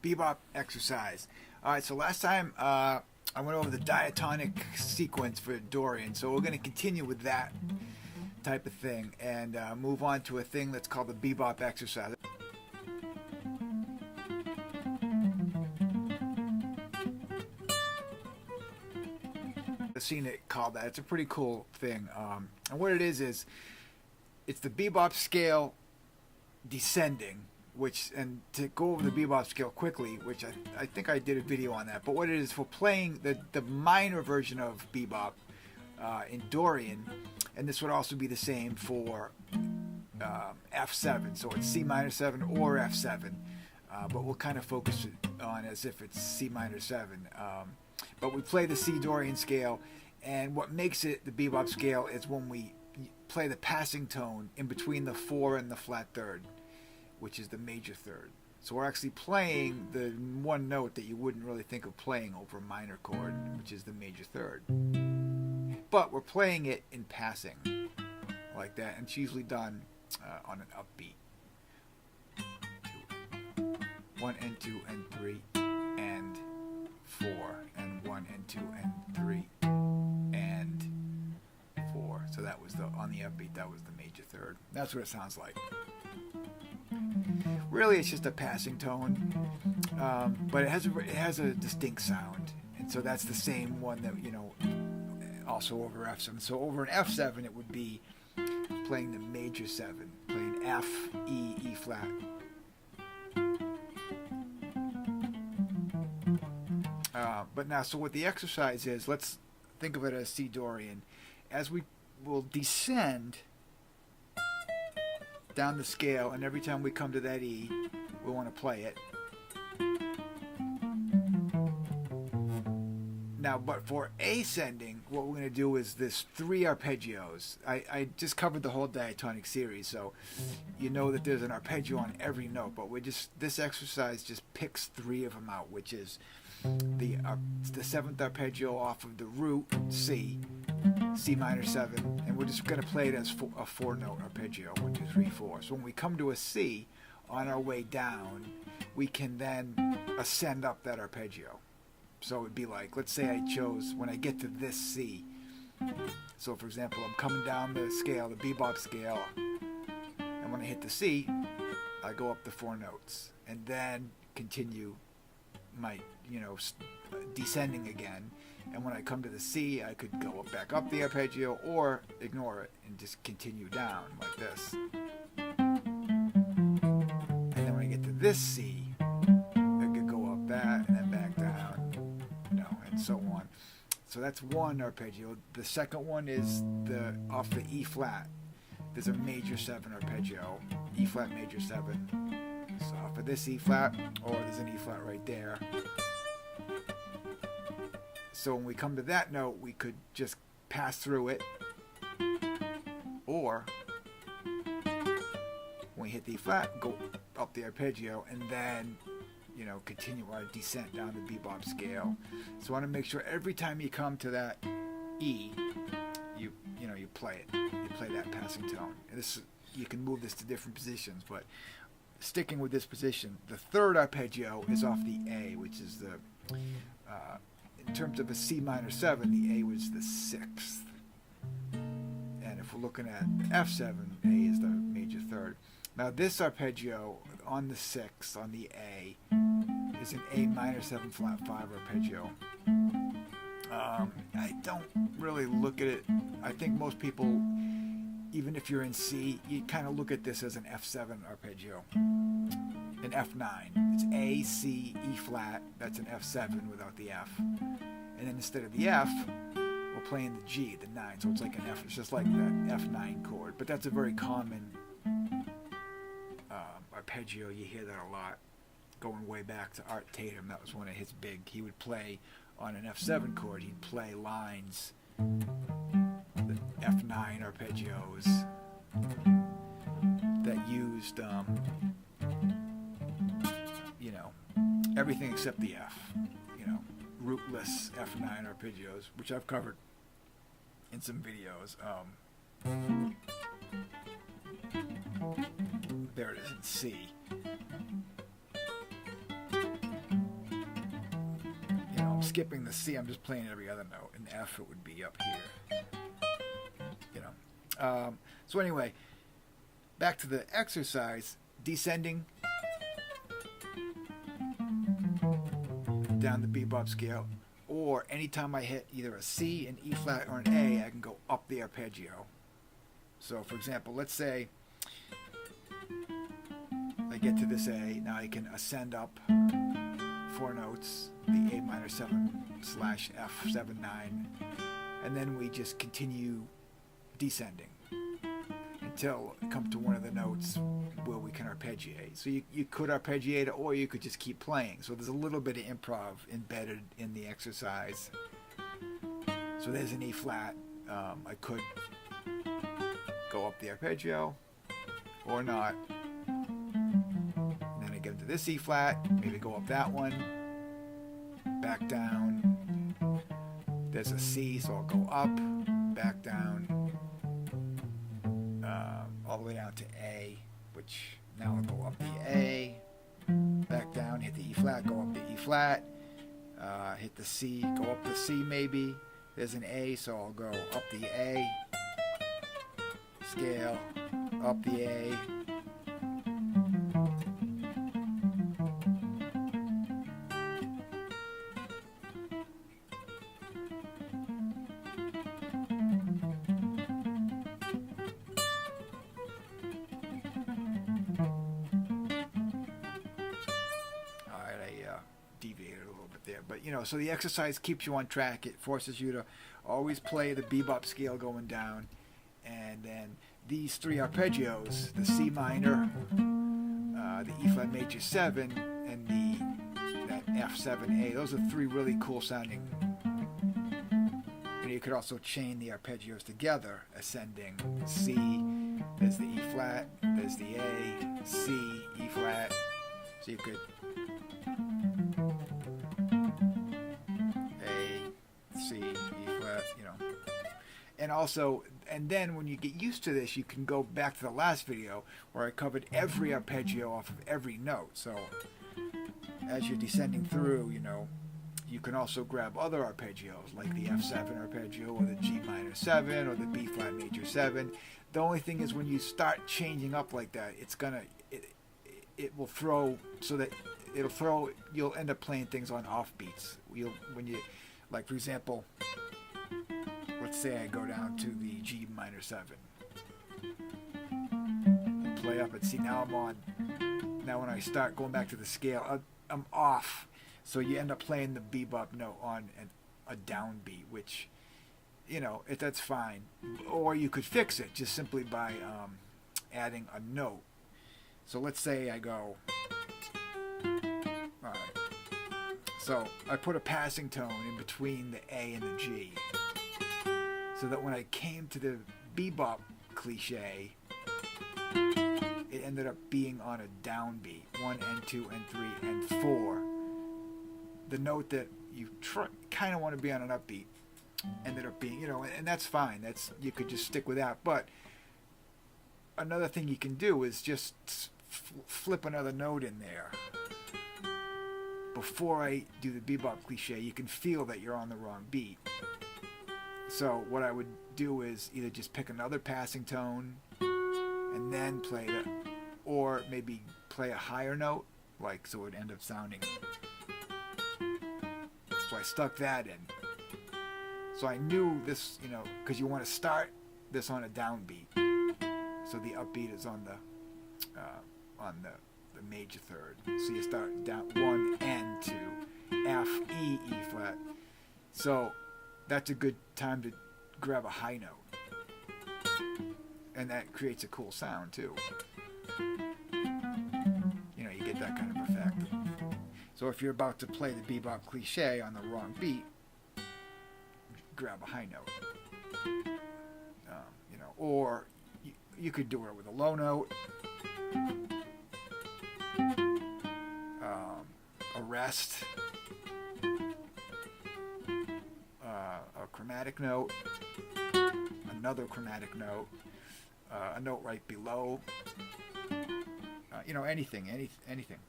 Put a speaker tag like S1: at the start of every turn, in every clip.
S1: Bebop Exercise. Alright, so last time I went over the diatonic sequence for Dorian, so we're going to continue with that type of thing and move on to a thing that's called the Bebop Exercise. I've seen it called that. It's a pretty cool thing. And what it is it's the Bebop Scale descending, and to go over the Bebop Scale quickly, which I think I did a video on that, but what it is for playing the minor version of Bebop in Dorian, and this would also be the same for F7, so it's C minor 7 or F7, but we'll kind of focus it on as if it's C minor 7. But we play the C Dorian scale, and what makes it the Bebop Scale is when we play the passing tone in between the 4 and the flat third, which is the major third. So we're actually playing the one note that you wouldn't really think of playing over a minor chord, which is the major third. But we're playing it in passing, like that, and it's usually done on an upbeat. 1 and 2 and 3 and 4 and 1 and 2 and 3 and 4. So that was on the upbeat, that was the major third. That's what it sounds like. Really, it's just a passing tone, but it has a distinct sound, and so that's the same one that also over F7. So over an F7, it would be playing the major 7, playing F, E, E flat. But now, so what the exercise is, let's think of it as C Dorian. As we will descend down the scale, and every time we come to that E, we want to play it. Now, but for ascending, what we're going to do is this 3 arpeggios. I just covered the whole diatonic series, so you know that there's an arpeggio on every note, but this exercise just picks 3 of them out, which is the 7th arpeggio off of the root C, C minor 7, and we're just going to play it as a 4-note arpeggio, 1, 2, 3, 4. So when we come to a C on our way down, we can then ascend up that arpeggio. So it would be like, let's say I chose, when I get to this C, so for example, I'm coming down the scale, the Bebop scale, and when I hit the C, I go up the 4 notes, and then continue my, descending again. And when I come to the C, I could go back up the arpeggio or ignore it and just continue down like this. And then when I get to this C, I could go up that and then back down, and so on. So that's one arpeggio. The second one is off the E flat. There's a major 7 arpeggio, E flat major 7. So off of this E flat, or there's an E flat right there. So when we come to that note, we could just pass through it, or when we hit the E flat, go up the arpeggio, and then continue our descent down the Bebop scale. So I want to make sure every time you come to that E, you play it. You play that passing tone. And you can move this to different positions, but sticking with this position, the 3rd arpeggio is off the A, which is in terms of a C minor 7, the A was the 6th. And if we're looking at F7, A is the major 3rd. Now this arpeggio on the 6th, on the A, is an A minor 7 flat 5 arpeggio. I don't really look at it. I think most people, even if you're in C, you kind of look at this as an F7 arpeggio. An F9. It's A, C, E flat. That's an F7 without the F. And then instead of the F, we're playing the G, the 9. So it's like an F. It's just like that F9 chord. But that's a very common arpeggio. You hear that a lot. Going way back to Art Tatum, that was one of his big. He would play on an F7 chord. He'd play lines, the F9 arpeggios that used everything except the F. You know, rootless F9 arpeggios, which I've covered in some videos. There it is in C. You know, I'm skipping the C. I'm just playing every other note. In F, it would be up here. You know. So anyway, back to the exercise. Descending down the bebop scale, or anytime I hit either a C, an E flat, or an A, I can go up the arpeggio. So for example, let's say I get to this A, now I can ascend up 4 notes, the A minor 7 / F7 9, and then we just continue descending until it comes to one of the notes where we can arpeggiate. So you could arpeggiate it, or you could just keep playing. So there's a little bit of improv embedded in the exercise. So there's an E flat. I could go up the arpeggio or not. And then I get into this E flat, maybe go up that one, back down. There's a C, so I'll go up, back down, all the way down to A, which now I'll go up the A, back down, hit the E flat, go up the E flat, hit the C, go up the C maybe. There's an A, so I'll go up the A, scale, up the A, deviated a little bit there, but you know, so the exercise keeps you on track. It forces you to always play the bebop scale going down, and then these 3 arpeggios, the C minor, the E flat major 7, and that F7A, those are 3 really cool sounding. And you could also chain the arpeggios together, ascending C, there's the E flat, there's the A, C, E flat, so you could and also, and then when you get used to this, you can go back to the last video where I covered every arpeggio off of every note. So as you're descending through, you know, you can also grab other arpeggios like the F7 arpeggio or the G minor 7 or the B flat major 7. The only thing is when you start changing up like that, it will throw, so that you'll end up playing things on offbeats. When you, like for example, let's say I go down to the G minor 7 and play up and see, now I'm on, now when I start going back to the scale, I'm off. So you end up playing the bebop note on a downbeat, which, you know, that's fine. Or you could fix it just simply by adding a note. So let's say I go, alright, so I put a passing tone in between the A and the G, so that when I came to the bebop cliche, it ended up being on a downbeat, 1 and 2 and 3 and 4. The note that you kind of want to be on an upbeat ended up being, you know, and that's fine. You could just stick with that. But another thing you can do is just flip another note in there. Before I do the bebop cliche, you can feel that you're on the wrong beat. So what I would do is either just pick another passing tone and then play it, or maybe play a higher note, like, so it would end up sounding. So I stuck that in. So I knew this, you know, because you want to start this on a downbeat. So the upbeat is on the major third. So you start down 1 and 2, F, E, E flat. So that's a good time to grab a high note. And that creates a cool sound too. You know, you get that kind of effect. So if you're about to play the bebop cliche on the wrong beat, grab a high note. You know, or you could do it with a low note, a rest, a chromatic note, another chromatic note, a note right below, anything, anything.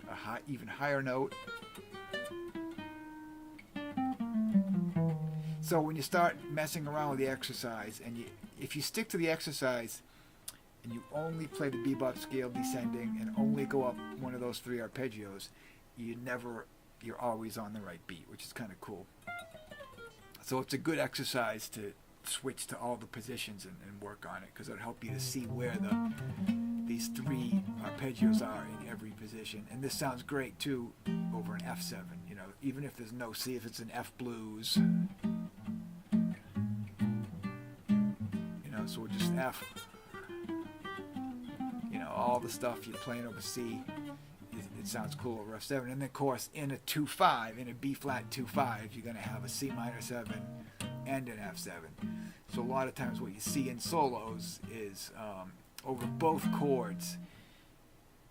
S1: A even higher note. So when you start messing around with the exercise, and if you stick to the exercise, and you only play the bebop scale descending and only go up one of those 3 arpeggios, you're always on the right beat, which is kind of cool. So it's a good exercise to switch to all the positions and work on it, because it'll help you to see where these 3 arpeggios are in every position. And this sounds great too over an F7, even if there's no C, if it's an F blues, so we'll just F, all the stuff you're playing over C, it sounds cool over F7. And then of course in a 2-5, in a B flat 2-5, you're going to have a C minor 7 and an F7. So a lot of times what you see in solos is over both chords,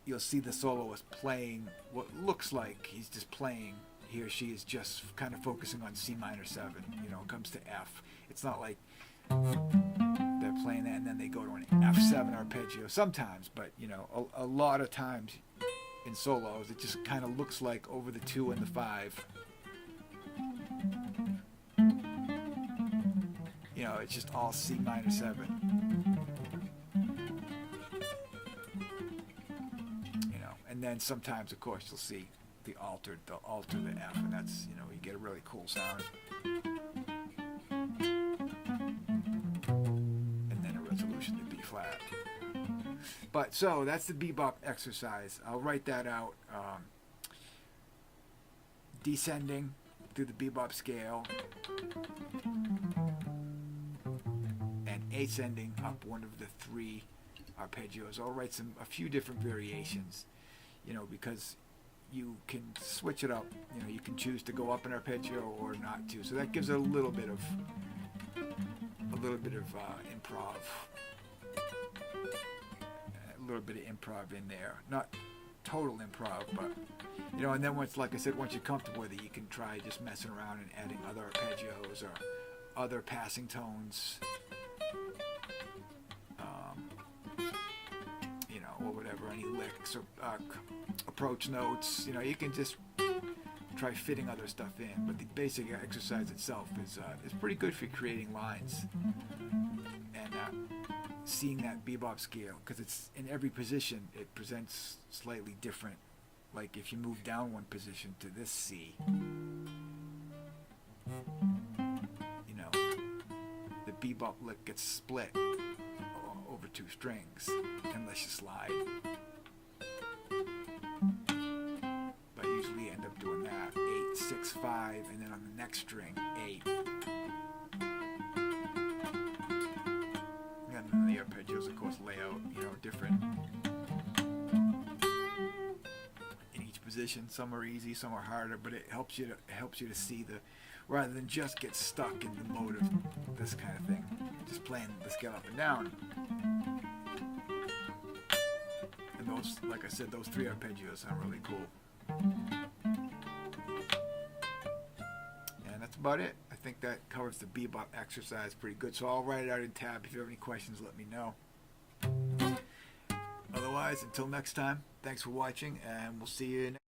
S1: you'll see the soloist playing what looks like he's just playing, he or she is just kind of focusing on C minor 7, it comes to F. It's not like they're playing that and then they go to an F7 arpeggio sometimes, but a lot of times in solos it just kind of looks like over the 2 and the 5, it's just all C minor 7, and then sometimes of course you'll see they'll alter the F, and that's you get a really cool sound. Resolution to B flat. But so that's the bebop exercise. I'll write that out. Descending through the bebop scale and ascending up one of the 3 arpeggios. I'll write a few different variations, because you can switch it up. You can choose to go up an arpeggio or not to. So that gives it a little bit of improv. A little bit of improv in there. Not total improv, but and then once you're comfortable with it, you can try just messing around and adding other arpeggios or other passing tones. Or whatever, any licks or approach notes. You can just try fitting other stuff in, but the basic exercise itself is pretty good for creating lines and seeing that bebop scale, because it's in every position it presents slightly different. Like if you move down one position to this C, the bebop lick gets split over 2 strings unless you slide. But usually you end up doing that 8, 6, 5, and then on the next string 8. And then the arpeggios, of course, lay out different in each position. Some are easy, some are harder, but it helps you to see rather than just get stuck in the mode of this kind of thing, just playing the scale up and down. And those, like I said, those 3 arpeggios sound really cool. And that's about it. I think that covers the bebop exercise pretty good. So I'll write it out in tab. If you have any questions, let me know. Otherwise, until next time, thanks for watching, and we'll see you next time.